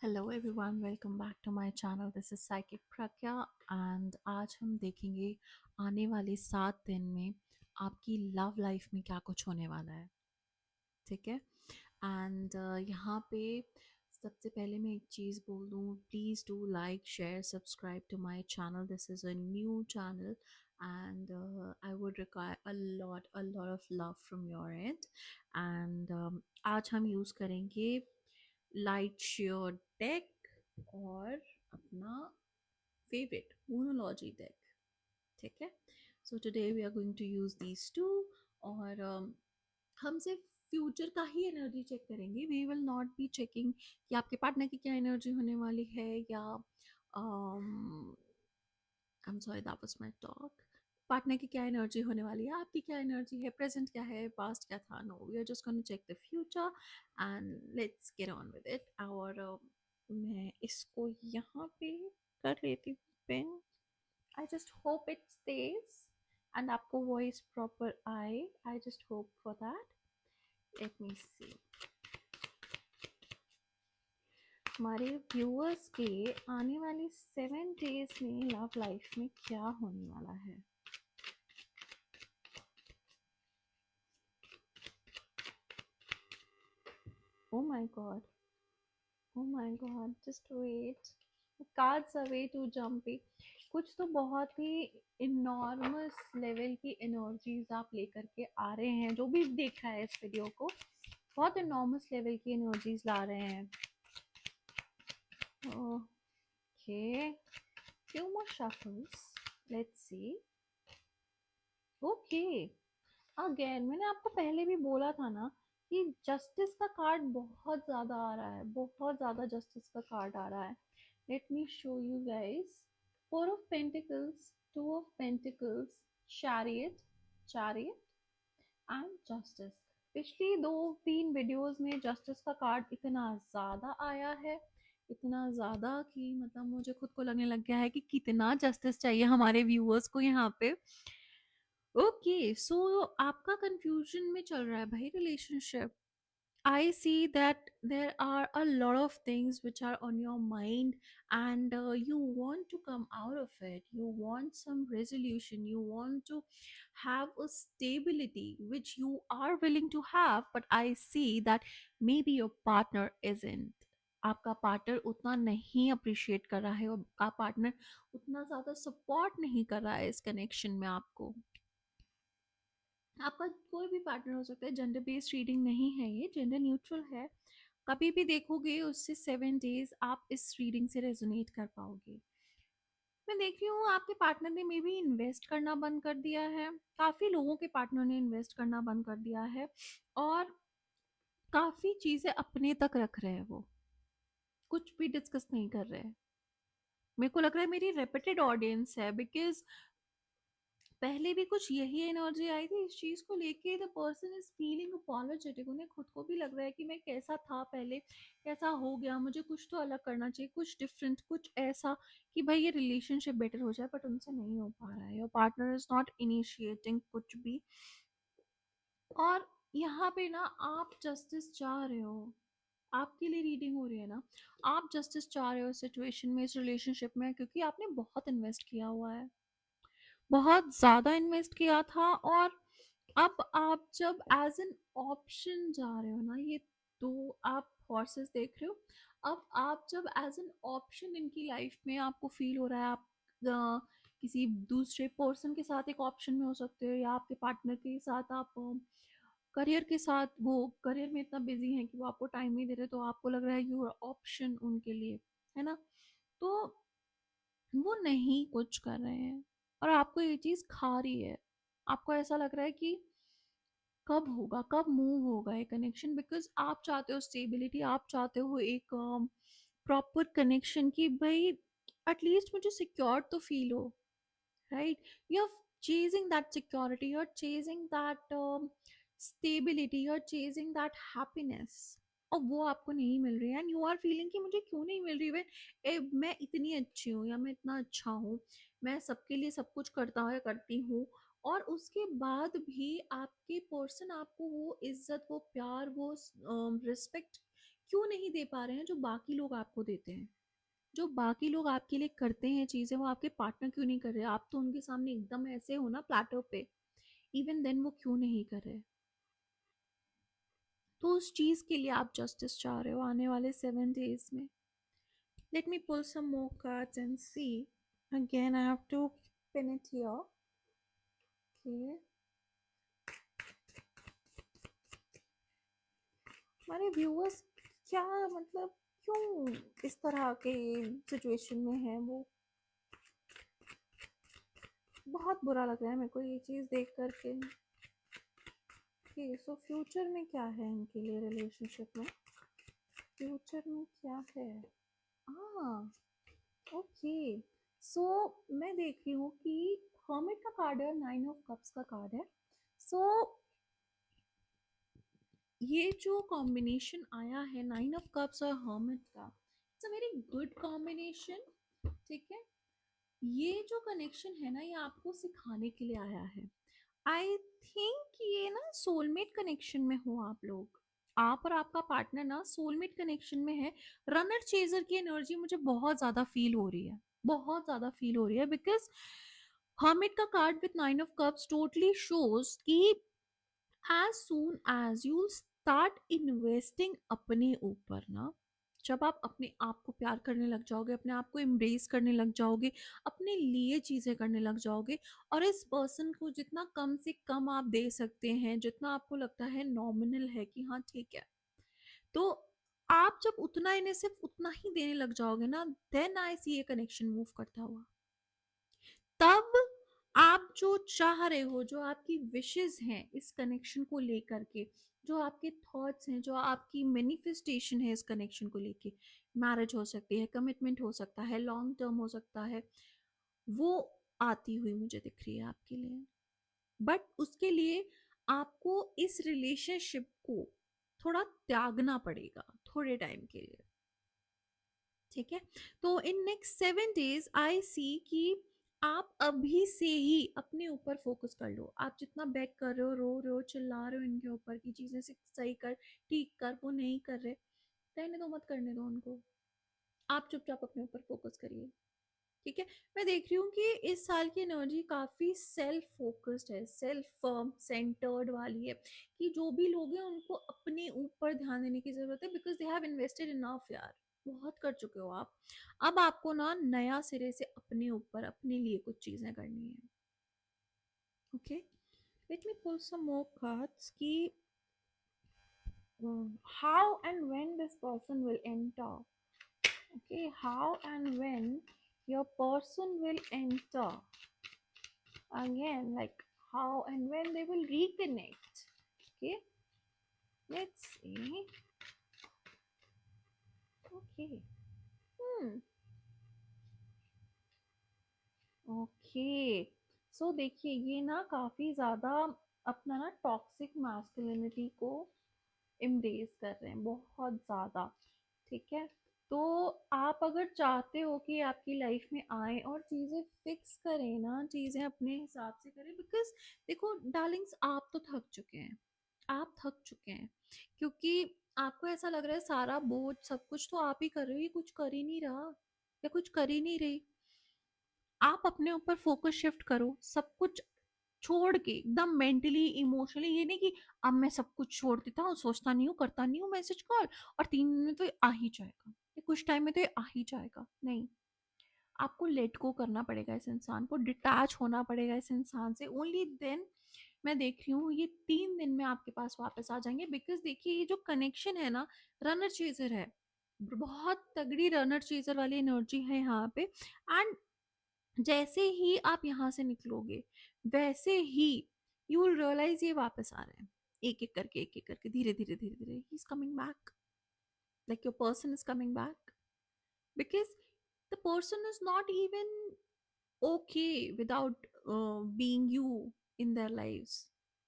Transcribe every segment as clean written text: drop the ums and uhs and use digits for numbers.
Hello everyone, welcome back to my channel. This is psychic Pragya and आज हम देखेंगे आने वाले 7 दिन में आपकी लव लाइफ में क्या कुछ होने वाला है। ठीक है। एंड यहाँ पे सबसे पहले मैं एक चीज़ बोल दूँ, please do like share subscribe to my channel. This is a new channel and I would require a lot of love from your end. And आज हम यूज़ करेंगे लाइट शेयर डेक और अपना फेवरेट मोनोलॉजी डेक। ठीक है। So today we are going to use these two. और हम सिर्फ फ्यूचर का ही एनर्जी चेक करेंगे। We will not be checking कि आपके पार्टनर की क्या एनर्जी होने वाली है या I am sorry that was my talk. Partner की क्या एनर्जी होने वाली है, आपकी क्या एनर्जी है, प्रेजेंट क्या है, पास्ट क्या था। No, we are just going to check the future and let's get on with it. और मैं इसको यहाँ पे कर लेती हूँ pin. I just hope it stays and आपको वॉइस प्रॉपर आए। I just hope for that. Let me see हमारे व्यूअर्स के आने वाले 7 डेज में लव लाइफ में क्या होने वाला है। Oh my god. Oh my god. Just wait. The cards are way too jumpy. कुछ तो बहुत ही इनॉर्मस लेवल की एनर्जीज आप लेकर के आ रहे हैं। जो भी देख रहा है इस वीडियो को, बहुत इनॉर्मस लेवल की एनर्जीज ला रहे हैं। Okay, few more shuffles. Let's see. Okay, again मैंने आपको पहले भी बोला था ना कि जस्टिस का कार्ड बहुत ज्यादा आ रहा है, बहुत ज्यादा जस्टिस का कार्ड आ रहा है। Let me show you guys. Four of pentacles, two of pentacles, chariot, chariot and justice. पिछली 2-3 वीडियोस में जस्टिस का कार्ड इतना ज्यादा आया है, इतना ज्यादा कि मतलब मुझे खुद को लगने लग गया है कि कितना जस्टिस चाहिए हमारे व्यूअर्स को यहाँ पे। ओके, सो आपका कंफ्यूजन में चल रहा है भाई relationship. I see that there are a lot of things which are on your mind, and you want to come out of it. You want some resolution. You want to have a stability, which you are willing to have. But I see that maybe your partner isn't. आपका partner उतना नहीं appreciate कर रहा है और आपका partner उतना ज़्यादा सपोर्ट नहीं कर रहा है इस कनेक्शन में आपको। आपका कोई भी पार्टनर हो सकता है, जेंडर बेस्ड रीडिंग नहीं है, ये जेंडर न्यूट्रल है। कभी भी देखोगे उससे 7 डेज आप इस रीडिंग से रेजोनेट कर पाओगे। मैं देख रही हूँ आपके पार्टनर ने मे बी इन्वेस्ट करना बंद कर दिया है। काफी लोगों के पार्टनर ने इन्वेस्ट करना बंद कर दिया है और काफी चीजें अपने तक रख रहे हैं। वो कुछ भी डिस्कस नहीं कर रहे हैं। मेरे को लग रहा है मेरी रेपिटेड ऑडियंस है, बिकॉज पहले भी कुछ यही एनर्जी आई थी इस चीज को लेके। The person is feeling apologetic. उन्हें खुद को भी लग रहा है कि मैं कैसा था पहले, कैसा हो गया, मुझे कुछ तो अलग करना चाहिए, कुछ डिफरेंट, कुछ ऐसा कि भाई ये रिलेशनशिप बेटर हो जाए। बट उनसे नहीं हो पा रहा है। Your partner is not initiating कुछ भी। और यहाँ पे ना आप जस्टिस चाह रहे हो, आपके लिए रीडिंग हो रही है ना। आप जस्टिस चाह रहे हो इस सिचुएशन में, इस रिलेशनशिप में, क्योंकि आपने बहुत इन्वेस्ट किया हुआ है, बहुत ज़्यादा इन्वेस्ट किया था। और अब आप जब एज एन ऑप्शन जा रहे हो ना, ये दो आप हॉर्सेस देख रहे हो। अब आप जब एज एन ऑप्शन इनकी लाइफ में आपको फील हो रहा है, आप किसी दूसरे पर्सन के साथ एक ऑप्शन में हो सकते हो, या आपके पार्टनर के साथ आप करियर के साथ, वो करियर में इतना बिजी है कि वो आपको टाइम नहीं दे रहे, तो आपको लग रहा है यू ऑप्शन उनके लिए, है ना। तो वो नहीं कुछ कर रहे हैं और आपको ये चीज खा रही है। आपको ऐसा लग रहा है कि कब होगा, कब मूव होगा ये कनेक्शन, बिकॉज आप चाहते हो स्टेबिलिटी, आप चाहते हो एक प्रॉपर कनेक्शन कि भाई एटलीस्ट मुझे सिक्योर तो फील हो, right? You're chasing that security, you're chasing that stability, you're chasing that happiness, और वो आपको नहीं मिल रही है। एंड यू आर फीलिंग कि मुझे क्यों नहीं मिल रही है। मैं इतनी अच्छी हूँ या मैं इतना अच्छा हूँ, मैं सबके लिए सब कुछ करता हूँ या करती हूँ, और उसके बाद भी आपके पर्सन आपको वो इज्जत, वो प्यार, वो रिस्पेक्ट क्यों नहीं दे पा रहे हैं जो बाकी लोग आपको देते हैं? जो बाकी लोग आपके लिए करते हैं चीज़ें, वो आपके पार्टनर क्यों नहीं कर रहे? आप तो उनके सामने एकदम ऐसे हो ना प्लेटो पे, इवन देन वो क्यों नहीं कर रहे? तो उस चीज़ के लिए आप जस्टिस चाह रहे हो आने वाले 7 डेज़ में। Let me pull some more cards and see. Again, I have to pin it here. Okay. हमारे व्यूअर्स क्या मतलब क्यों इस तरह के सिचुएशन में है, वो बहुत बुरा लग रहा है मेरे को ये चीज़ देख करके। ओके, सो फ्यूचर में क्या है इनके लिए रिलेशनशिप में? फ्यूचर में क्या है? हाँ, ओके। सो मैं देख रही हूँ कि हर्मिट का कार्ड है और 9 ऑफ कप्स का कार्ड है। सो ये जो कॉम्बिनेशन आया है 9 ऑफ कप्स और हर्मिट का, it's a very good combination. ठीक है, ये जो कनेक्शन है ना, ये आपको सिखाने के लिए आया है। आई थिंक ये ना सोलमेट कनेक्शन में हो आप लोग, आप और आपका पार्टनर ना सोलमेट कनेक्शन में है। रनर चेजर की एनर्जी मुझे बहुत ज्यादा फील हो रही है, बहुत ज्यादा फील हो रही है, बिकॉज हर्मिट का card with 9 of cups totally shows कि as soon as you start investing अपने ऊपर ना, जब आप अपने आप को प्यार करने लग जाओगे, अपने आप को एम्ब्रेस करने लग जाओगे, अपने लिए चीज़ें करने लग जाओगे, और इस पर्सन को जितना कम से कम आप दे सकते हैं, जितना आपको लगता है नॉमिनल है कि हाँ ठीक है, तो आप जब उतना इन्हें सिर्फ उतना ही देने लग जाओगे ना, देन आई सी ये कनेक्शन मूव करता हुआ। तब आप जो चाह रहे हो, जो आपकी विशेस हैं इस कनेक्शन को लेकर के, जो आपके थॉट्स हैं, जो आपकी मैनिफेस्टेशन है इस कनेक्शन को लेके, मैरिज हो सकती है, कमिटमेंट हो सकता है, लॉन्ग टर्म हो सकता है, वो आती हुई मुझे दिख रही है आपके लिए। बट उसके लिए आपको इस रिलेशनशिप को थोड़ा त्यागना पड़ेगा थोड़े टाइम के लिए। ठीक है, तो इन नेक्स्ट 7 डेज आई सी कि आप अभी से ही अपने ऊपर फोकस कर लो। आप जितना बैक कर रहे हो, रो रहे हो, चिल्ला रहे हो इनके ऊपर की चीजें से सही कर, ठीक कर, वो नहीं कर रहे, रहने दो, मत करने दो उनको। आप चुपचाप अपने ऊपर फोकस करिए। ठीक है, मैं देख रही हूँ कि इस साल की एनर्जी काफी सेल्फ फोकस्ड है, सेल्फ सेंटर्ड वाली है, कि जो भी लोग हैं उनको अपने ऊपर ध्यान देने की जरूरत है, because they have invested enough यार, बहुत कर चुके हो आप। अब आपको ना नया सिरे से अपने ऊपर अपने लिए कुछ चीजें करनी है। ओके, लेट मी पुल सम मोर कार्ड्स कि how and when this person will enter. Okay, how and when your person will enter again, like how and when they will reconnect. Okay, let's see. Okay, hmm, okay, so देखिए ये ना काफी ज्यादा अपना ना toxic masculinity को embrace कर रहे हैं, बहुत ज़्यादा। ठीक है, तो आप अगर चाहते हो कि आपकी लाइफ में आए और चीज़ें फिक्स करें ना, चीज़ें अपने हिसाब से करें, बिकॉज देखो डार्लिंग्स, आप तो थक चुके हैं, आप थक चुके हैं, क्योंकि आपको ऐसा लग रहा है सारा बोझ सब कुछ तो आप ही कर रहे हो, ये कुछ कर ही नहीं रहा या कुछ कर ही नहीं रही। आप अपने ऊपर फोकस शिफ्ट करो, सब कुछ छोड़ के एकदम मेंटली इमोशनली, ये नहीं कि अब मैं सब कुछ छोड़ देता हूँ, सोचता नहीं हूँ, करता नहीं हूँ मैसेज कॉल, और 3 दिन में तो ये आ ही जाएगा, ये कुछ टाइम में तो ये आ ही जाएगा। नहीं, आपको लेट गो करना पड़ेगा, इस इंसान को डिटैच होना पड़ेगा इस इंसान से, ओनली देन मैं देख रही हूँ ये 3 दिन में आपके पास वापस आ जाएंगे। बिकॉज देखिए ये जो कनेक्शन है ना, रनर चेजर है, बहुत तगड़ी रनर चेजर वाली एनर्जी है यहाँ पे। एंड जैसे ही आप यहाँ से निकलोगे, वैसे ही यू विल रियलाइज ये वापस आ रहे हैं, एक एक करके, एक एक करके, धीरे धीरे धीरे धीरे he is coming back, like your person is coming back, because the person is not even okay without being you in their lives।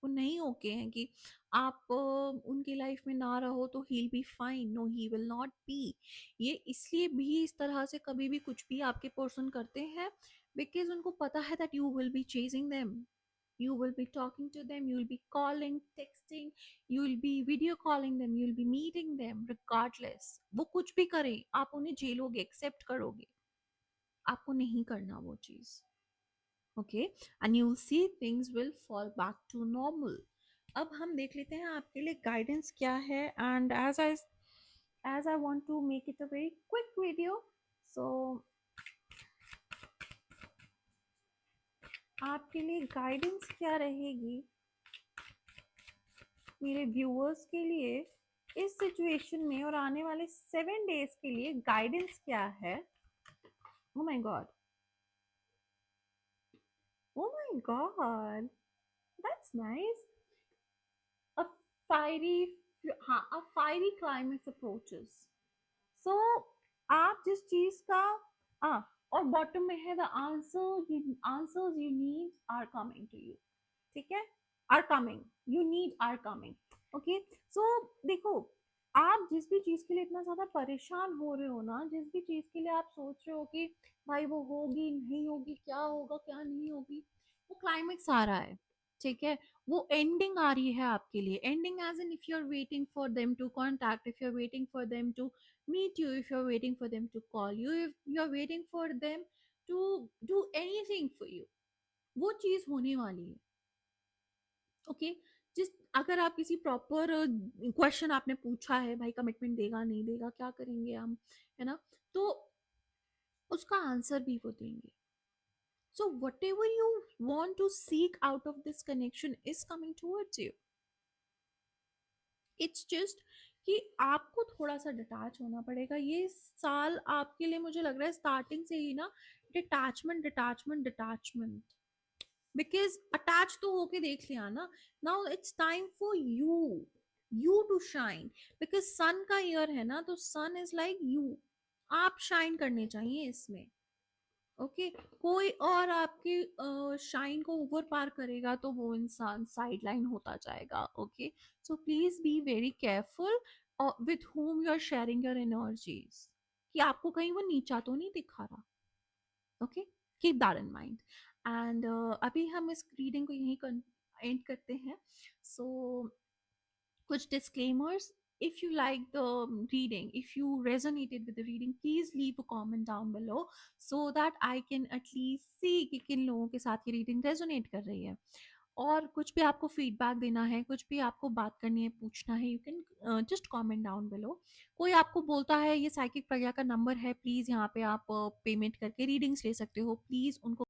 वो नहीं ओके हैं कि आप उनकी लाइफ में ना रहो तो he be fine, no he will not be. ये इसलिए भी इस तरह से कभी भी कुछ भी आपके पर्सन करते हैं, बिकॉज उनको पता है that you will be chasing them, You will be talking to them, you'll be calling, texting, you'll be video calling them, you'll be meeting them regardless. वो कुछ भी करें आप उन्हें झेलोगे, एक्सेप्ट करोगे, आपको नहीं करना वो चीज. Okay, and you will see things will fall back to normal. अब हम देख लेते हैं आपके लिए गाइडेंस क्या है. And as I want to make it a very quick video, so आपके लिए गाइडेंस क्या रहेगी मेरे व्यूअर्स के लिए इस सिचुएशन में और आने वाले 7 days के लिए गाइडेंस क्या है. Oh my God, oh my God, that's nice. a fiery हाँ, a fiery climax approaches. So आप जिस चीज का और बॉटम में है the answers you need are coming to you. ठीक है, are coming, you need are coming. Okay, so देखो, आप जिस भी चीज के लिए इतना ज्यादा परेशान हो रहे हो ना, जिस भी चीज के लिए आप सोच रहे हो कि भाई वो होगी नहीं होगी, क्या होगा क्या नहीं होगी, वो क्लाइमेक्स आ रहा है. ठीक है, वो एंडिंग आ रही है आपके लिए. Ending as in if you are waiting for them to contact, if you are waiting for them to meet you, if you're waiting for them to call you, if you're waiting for them to do anything for you, वो चीज होने वाली है. Okay, जिस अगर आप किसी proper question आपने पूछा है, भाई कमिटमेंट देगा नहीं देगा, क्या करेंगे हम, है ना, तो उसका आंसर भी वो देंगे. so whatever you want to seek out of this connection is coming towards you. It's just कि आपको थोड़ा सा डिटैच होना पड़ेगा. ये साल आपके लिए मुझे लग रहा है स्टार्टिंग से ही ना detachment detachment detachment, because attach तो होके देख लिया ना. Now it's time for you to shine, because sun का ईयर है ना, तो सन इज लाइक यू. आप शाइन करने चाहिए इसमें. ओके, कोई और आपके शाइन को ओवर पार करेगा तो वो इंसान साइड लाइन होता जाएगा. Okay, so please be very careful with whom you are sharing your energies, कि आपको कहीं वो नीचा तो नहीं दिखा रहा. Okay, keep that in mind. And अभी हम इस रीडिंग को यहीं एंड करते हैं. सो कुछ disclaimers. If you like the reading, if you resonated with the reading, please leave a comment down below so that I can at least see कि किन लोगों के साथ ये reading resonate कर रही है. और कुछ भी आपको फीडबैक देना है, कुछ भी आपको बात करनी है, पूछना है, you can just comment down below. कोई आपको बोलता है ये साइकिक प्रज्ञा का नंबर है, प्लीज़ यहाँ पे आप पेमेंट करके रीडिंग्स ले सकते हो, प्लीज़ उनको